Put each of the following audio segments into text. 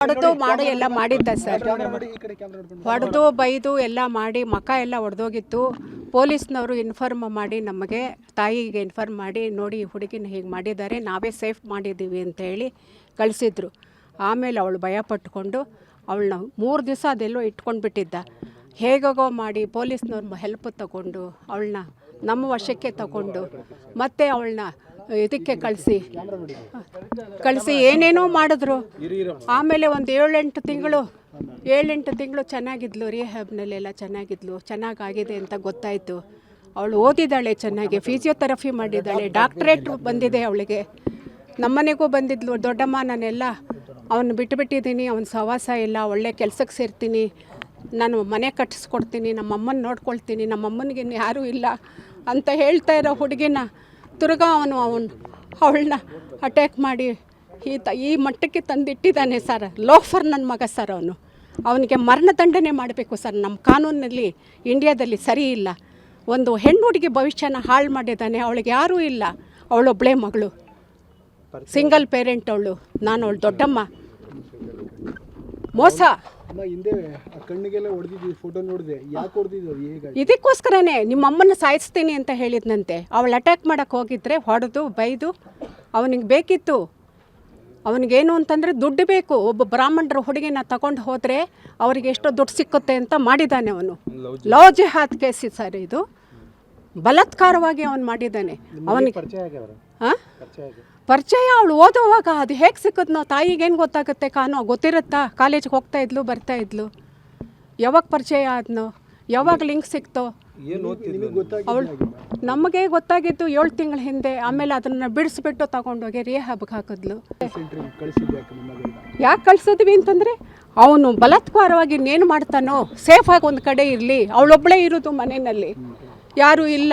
ಹೊಡೆದು ಮಾಡಿ ಎಲ್ಲ ಮಾಡಿದ್ದ ಸರ್. ಹೊಡೆದು ಬೈದು ಎಲ್ಲ ಮಾಡಿ ಮಕ ಎಲ್ಲ ಒಡೆದೋಗಿತ್ತು. ಪೊಲೀಸ್ನವರು ಇನ್ಫಾರ್ಮ್ ಮಾಡಿ ನಮಗೆ ತಾಯಿಗೆ ಇನ್ಫಾರ್ಮ್ ಮಾಡಿ ನೋಡಿ ಹುಡುಗಿನ ಹೀಗೆ ಮಾಡಿದ್ದಾರೆ, ನಾವೇ ಸೇಫ್ ಮಾಡಿದ್ದೀವಿ ಅಂತ ಹೇಳಿ ಕಳಿಸಿದ್ರು. ಆಮೇಲೆ ಅವಳು ಭಯ ಪಟ್ಕೊಂಡು ಅವಳನ್ನ 3 ದಿವಸ ಅದೆಲ್ಲೋ ಇಟ್ಕೊಂಡು ಬಿಟ್ಟಿದ್ದ. ಹೇಗೋ ಮಾಡಿ ಪೊಲೀಸ್ನವ್ರ ಹೆಲ್ಪ್ ತಗೊಂಡು ಅವಳನ್ನ ನಮ್ಮ ವಶಕ್ಕೆ ತಗೊಂಡು ಮತ್ತೆ ಅವಳನ್ನ ಇದಕ್ಕೆ ಕಳಿಸಿ ಏನೇನೋ ಮಾಡಿದ್ರು. ಆಮೇಲೆ ಒಂದು 7-8 ತಿಂಗಳು ಚೆನ್ನಾಗಿದ್ಲು, ರಿಹ್ಯಾಬ್ನಲ್ಲೆಲ್ಲ ಚೆನ್ನಾಗಿದ್ಲು, ಚೆನ್ನಾಗಾಗಿದೆ ಅಂತ ಗೊತ್ತಾಯಿತು. ಅವಳು ಓದಿದ್ದಾಳೆ, ಚೆನ್ನಾಗಿ ಫಿಸಿಯೋಥೆರಪಿ ಮಾಡಿದ್ದಾಳೆ, ಡಾಕ್ಟ್ರೇಟ್ ಬಂದಿದೆ ಅವಳಿಗೆ. ನಮ್ಮನೆಗೂ ಬಂದಿದ್ಲು. ದೊಡ್ಡಮ್ಮ ನಾನೆಲ್ಲ ಅವನು ಬಿಟ್ಟುಬಿಟ್ಟಿದ್ದೀನಿ, ಅವನ ಸಹವಾಸ ಇಲ್ಲ, ಒಳ್ಳೆ ಕೆಲಸಕ್ಕೆ ಸೇರ್ತೀನಿ, ನಾನು ಮನೆ ಕಟ್ಟಿಸ್ಕೊಡ್ತೀನಿ, ನಮ್ಮಮ್ಮನ ನೋಡ್ಕೊಳ್ತೀನಿ, ನಮ್ಮಮ್ಮನಿಗೆ ಯಾರೂ ಇಲ್ಲ ಅಂತ ಹೇಳ್ತಾ ಇರೋ ಹುಡುಗಿನ ತಿರ್ಗಾ ಅವಳನ್ನ ಅಟ್ಯಾಕ್ ಮಾಡಿ ಈ ಮಟ್ಟಕ್ಕೆ ತಂದಿಟ್ಟಿದ್ದಾನೆ ಸರ್. ಲೋಫರ್ ನನ್ನ ಮಗ ಸರ್. ಅವನಿಗೆ ಮರಣದಂಡನೆ ಮಾಡಬೇಕು ಸರ್. ನಮ್ಮ ಕಾನೂನಲ್ಲಿ ಇಂಡಿಯಾದಲ್ಲಿ ಸರಿ ಇಲ್ಲ. ಒಂದು ಹೆಣ್ಣು ಹುಡುಗಿ ಭವಿಷ್ಯನ ಹಾಳು ಮಾಡಿದ್ದಾನೆ. ಅವಳಿಗೆ ಯಾರೂ ಇಲ್ಲ, ಅವಳೊಬ್ಬಳೇ ಮಗಳು, ಸಿಂಗಲ್ ಪೇರೆಂಟ್ ಅವಳು. ನಾನು ಅವಳು ದೊಡ್ಡಮ್ಮ. ಮೋಸ. ಇದಕ್ಕೋಸ್ಕರನೇ ನಿಮ್ಮಮ್ಮನ ಸಾಯಿಸ್ತೀನಿ ಅಂತ ಹೇಳಿದ್ನಂತೆ. ಅವಳು ಅಟ್ಯಾಕ್ ಮಾಡೋಕ್ಕೆ ಹೋಗಿದ್ರೆ ಹೊಡೆದು ಬೈದು ಅವನಿಗೆ ಬೇಕಿತ್ತು. ಅವನಿಗೇನು ಅಂತಂದರೆ ದುಡ್ಡು ಬೇಕು. ಒಬ್ಬ ಬ್ರಾಹ್ಮಣರ ಹುಡುಗಿನ ತಗೊಂಡು ಹೋದರೆ ಅವರಿಗೆ ಎಷ್ಟೋ ದುಡ್ಡು ಸಿಕ್ಕುತ್ತೆ ಅಂತ ಮಾಡಿದ್ದಾನೆ ಅವನು. ಲವ್ ಜಿಹಾದ್ ಕೇಸ್ ಸರ್ ಇದು. ಬಲಾತ್ಕಾರವಾಗಿ ಅವನು ಮಾಡಿದ್ದಾನೆ. ಅವನಿಗೆ ಪರಿಚಯ ಅವಳು ಓದುವಾಗ ಅದು ಹೇಗೆ ಸಿಕ್ಕದ್ನೋ ತಾಯಿಗೇನು ಗೊತ್ತಾಗುತ್ತೆ? ಗೊತ್ತಿರುತ್ತಾ? ಕಾಲೇಜಿಗೆ ಹೋಗ್ತಾ ಇದ್ಲು, ಬರ್ತಾ ಇದ್ಲು. ಯಾವಾಗ ಪರಿಚಯ ಆದ್ನೋ, ಯಾವಾಗ ಲಿಂಕ್ ಸಿಕ್ತೋ? ಅವಳು ನಮಗೆ ಗೊತ್ತಾಗಿದ್ದು 7 ತಿಂಗಳ ಹಿಂದೆ. ಆಮೇಲೆ ಅದನ್ನು ಬಿಡಿಸ್ಬಿಟ್ಟು ತಗೊಂಡೋಗಿ ರಿಹ್ಯಾಬ್ಗೆ ಹಾಕಿದ್ಲು. ಯಾಕೆ ಕಳಿಸಿದ್ವಿ ಅಂತಂದರೆ ಅವನು ಬಲಾತ್ಕಾರವಾಗಿ ಇನ್ನೇನು ಮಾಡ್ತಾನೋ, ಸೇಫಾಗಿ ಒಂದು ಕಡೆ ಇರಲಿ. ಅವಳೊಬ್ಬಳೇ ಇರೋದು ಮನೆಯಲ್ಲಿ, ಯಾರೂ ಇಲ್ಲ.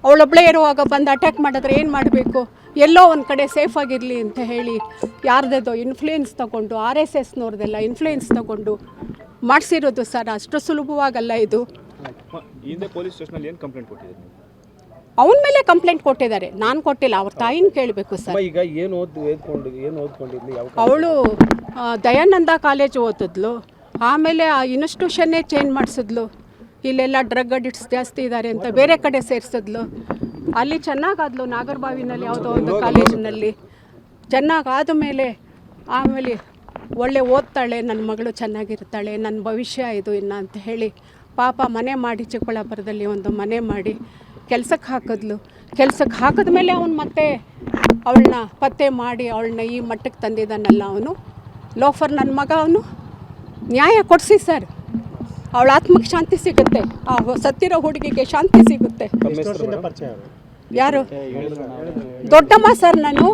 ಅವಳೊಬ್ಬಳೇ ಇರುವಾಗ ಬಂದು ಅಟ್ಯಾಕ್ ಮಾಡಿದ್ರೆ ಏನು ಮಾಡಬೇಕು? ಎಲ್ಲೋ ಒಂದು ಕಡೆ ಸೇಫಾಗಿರಲಿ ಅಂತ ಹೇಳಿ ಯಾರ್ದೋ ಇನ್ಫ್ಲೂಯೆನ್ಸ್ ತಗೊಂಡು, RSSನವ್ರದ್ದೆಲ್ಲ ಇನ್ಫ್ಲೂಯೆನ್ಸ್ ತಗೊಂಡು ಮಾಡಿಸಿರೋದು ಸರ್. ಅಷ್ಟು ಸುಲಭವಾಗಲ್ಲ ಇದು. ಅವನ ಮೇಲೆ ಕಂಪ್ಲೇಂಟ್ ಕೊಟ್ಟಿದ್ದಾರೆ, ನಾನು ಕೊಟ್ಟಿಲ್ಲ. ಅವ್ರ ತಾಯಿನ ಕೇಳಬೇಕು ಸರ್. ಅವಳು ದಯಾನಂದ ಕಾಲೇಜ್ ಓದಿದ್ಲು. ಆಮೇಲೆ ಆ ಇನ್ಸ್ಟಿಟ್ಯೂಷನ್ನೇ ಚೇಂಜ್ ಮಾಡಿಸಿದ್ಲು. ಇಲ್ಲೆಲ್ಲ ಡ್ರಗ್ ಅಡಿಕ್ಟ್ಸ್ ಜಾಸ್ತಿ ಇದ್ದಾರೆ ಅಂತ ಬೇರೆ ಕಡೆ ಸೇರಿಸಿದ್ಲು. ಅಲ್ಲಿ ಚೆನ್ನಾಗಾದ್ಲು, ನಾಗರಬಾವಿನಲ್ಲಿ ಯಾವುದೋ ಒಂದು ಕಾಲೇಜಿನಲ್ಲಿ ಚೆನ್ನಾಗಾದ ಮೇಲೆ ಆಮೇಲೆ ಒಳ್ಳೆ ಓದ್ತಾಳೆ, ನನ್ನ ಮಗಳು ಚೆನ್ನಾಗಿರ್ತಾಳೆ, ನನ್ನ ಭವಿಷ್ಯ ಇದು ಇನ್ನು ಅಂತ ಹೇಳಿ ಪಾಪ ಮನೆ ಮಾಡಿ ಚಿಕ್ಕಬಳ್ಳಾಪುರದಲ್ಲಿ ಒಂದು ಮನೆ ಮಾಡಿ ಕೆಲಸಕ್ಕೆ ಹಾಕಿದ್ಲು. ಕೆಲಸಕ್ಕೆ ಹಾಕಿದ ಮೇಲೆ ಅವನು ಮತ್ತೆ ಅವಳನ್ನ ಪತ್ತೆ ಮಾಡಿ ಅವಳನ್ನ ಈ ಮಟ್ಟಕ್ಕೆ ತಂದಿದ್ದಾನಲ್ಲ ಅವನು ಲೋಫರ್ ನನ್ನ ಮಗ. ಅವನು ನ್ಯಾಯ ಕೊಡಿಸಿ ಸರ್. ಅವಳ ಆತ್ಮಕ್ಕೆ ಶಾಂತಿ ಸಿಗುತ್ತೆ, ಆ ಸತ್ತಿರೋ ಹುಡುಗಿಗೆ ಶಾಂತಿ ಸಿಗುತ್ತೆ. ಯಾರು? ದೊಡ್ಡಮ್ಮ ಸರ್ ನಾನು.